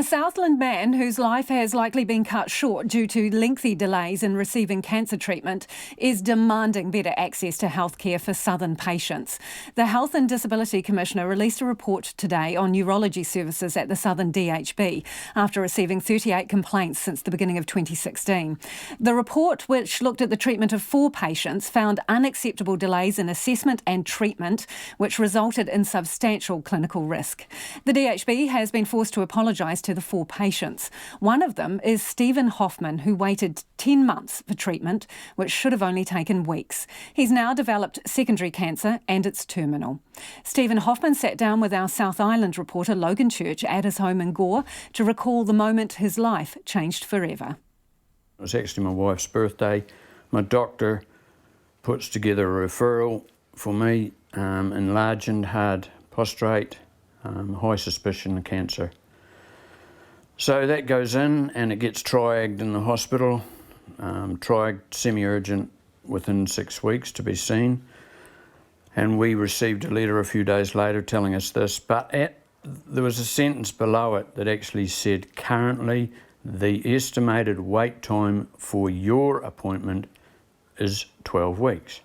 A Southland man whose life has likely been cut short due to lengthy delays in receiving cancer treatment is demanding better access to healthcare for Southern patients. The Health and Disability Commissioner released a report today on urology services at the Southern DHB after receiving 38 complaints since the beginning of 2016. The report, which looked at the treatment of 4 patients, found unacceptable delays in assessment and treatment, which resulted in substantial clinical risk. The DHB has been forced to apologise to the 4 patients. One of them is Stephen Hoffman, who waited 10 months for treatment, which should have only taken weeks. He's now developed secondary cancer and it's terminal. Stephen Hoffman sat down with our South Island reporter Logan Church at his home in Gore to recall the moment his life changed forever. It was actually my wife's birthday. My doctor puts together a referral for me, enlarged, hard, prostrate, high suspicion of cancer. So that goes in and it gets triaged in the hospital, triaged semi-urgent within 6 weeks to be seen. And we received a letter a few days later telling us this, but there was a sentence below it that actually said, currently the estimated wait time for your appointment is 12 weeks.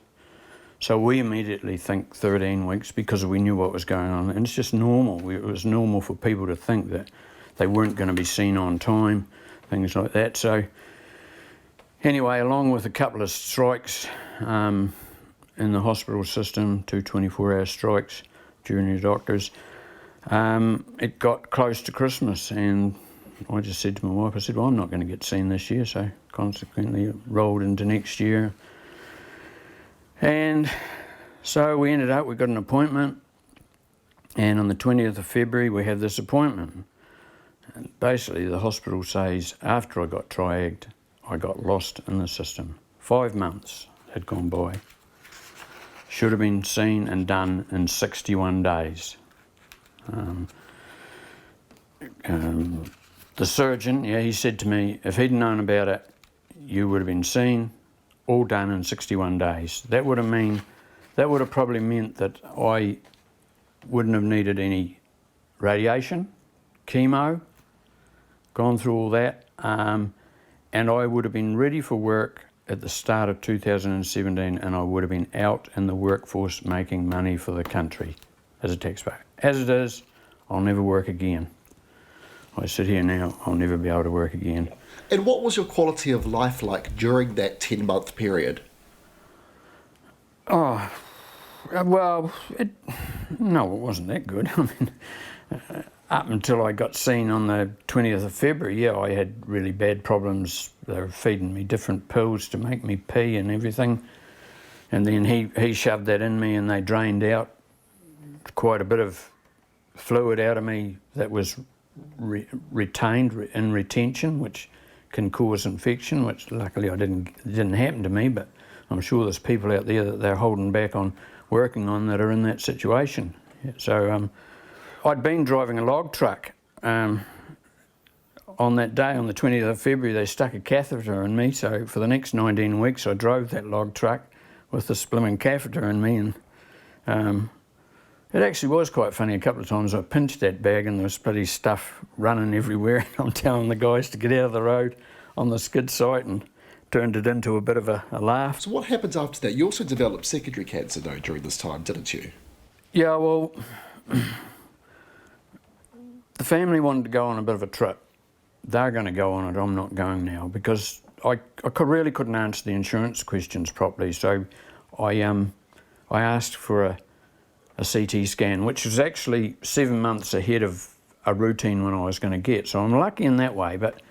So we immediately think 13 weeks because we knew what was going on. And it's just normal. It was normal for people to think that they weren't going to be seen on time, things like that. So anyway, along with a couple of strikes in the hospital system, 2 24-hour strikes, junior doctors, it got close to Christmas and I just said to my wife, I said, well, I'm not going to get seen this year, so consequently it rolled into next year. And so we got an appointment, and on the 20th of February we have this appointment. And basically the hospital says after I got triaged, I got lost in the system. 5 months had gone by. Should have been seen and done in 61 days. The surgeon, he said to me, if he'd known about it, you would have been seen, all done in 61 days. That would have probably meant that I wouldn't have needed any radiation, chemo, gone through all that, and I would have been ready for work at the start of 2017, and I would have been out in the workforce making money for the country as a taxpayer. As it is, I'll never work again. I sit here now, I'll never be able to work again. And what was your quality of life like during that 10-month period? Oh, well, no, it wasn't that good. I mean, up until I got seen on the 20th of February, I had really bad problems. They were feeding me different pills to make me pee and everything. And then he shoved that in me and they drained out quite a bit of fluid out of me that was retained in retention, which can cause infection, which luckily it didn't happen to me, but I'm sure there's people out there that they're holding back on working on that are in that situation. So I'd been driving a log truck. On that day, on the 20th of February, they stuck a catheter in me, so for the next 19 weeks I drove that log truck with this blooming catheter in me, and it actually was quite funny. A couple of times I pinched that bag and there was bloody stuff running everywhere. I'm telling the guys to get out of the road on the skid site and turned it into a bit of a laugh. So what happens after that? You also developed secondary cancer though during this time, didn't you? Yeah, well, the family wanted to go on a bit of a trip. They're going to go on it, I'm not going now, because I really couldn't answer the insurance questions properly. So I asked for a CT scan, which was actually 7 months ahead of a routine one I was going to get. So I'm lucky in that way. But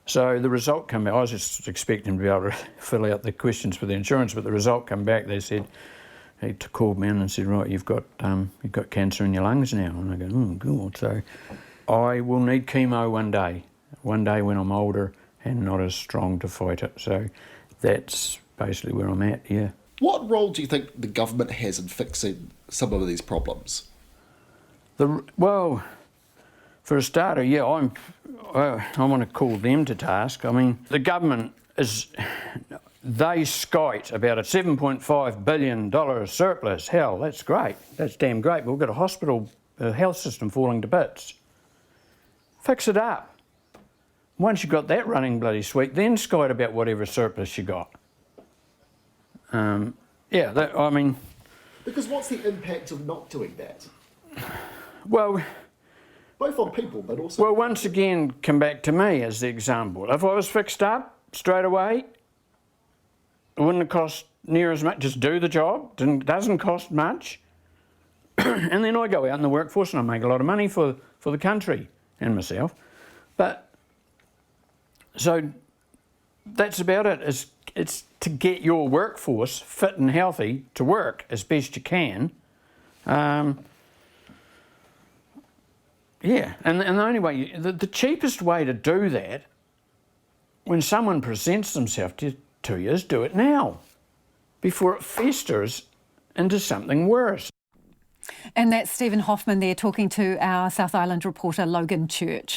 so the result came back. I was just expecting to be able to fill out the questions for the insurance, but the result came back. They said, he called me in and said, right, you've got cancer in your lungs now. And I go, oh, God. So I will need chemo one day when I'm older and not as strong to fight it. So that's basically where I'm at, yeah. What role do you think the government has in fixing some of these problems? Well, for a starter, I want to call them to task. I mean, the government they skite about a $7.5 billion surplus. Hell, that's great. That's damn great. We've got a health system falling to bits. Fix it up. once you've got that running bloody sweet, then skite about whatever surplus you got. I mean... Because what's the impact of not doing that? Well... Both on people, but also... Well, once again, come back to me as the example. If I was fixed up straight away, it wouldn't have cost near as much. Just do the job. Doesn't cost much. And then I go out in the workforce and I make a lot of money for the country and myself. But, so, that's about it. It's to get your workforce fit and healthy to work as best you can. Yeah, and the only way, the cheapest way to do that, when someone presents themselves to you, is do it now, before it festers into something worse. And that's Stephen Hoffman there talking to our South Island reporter Logan Church.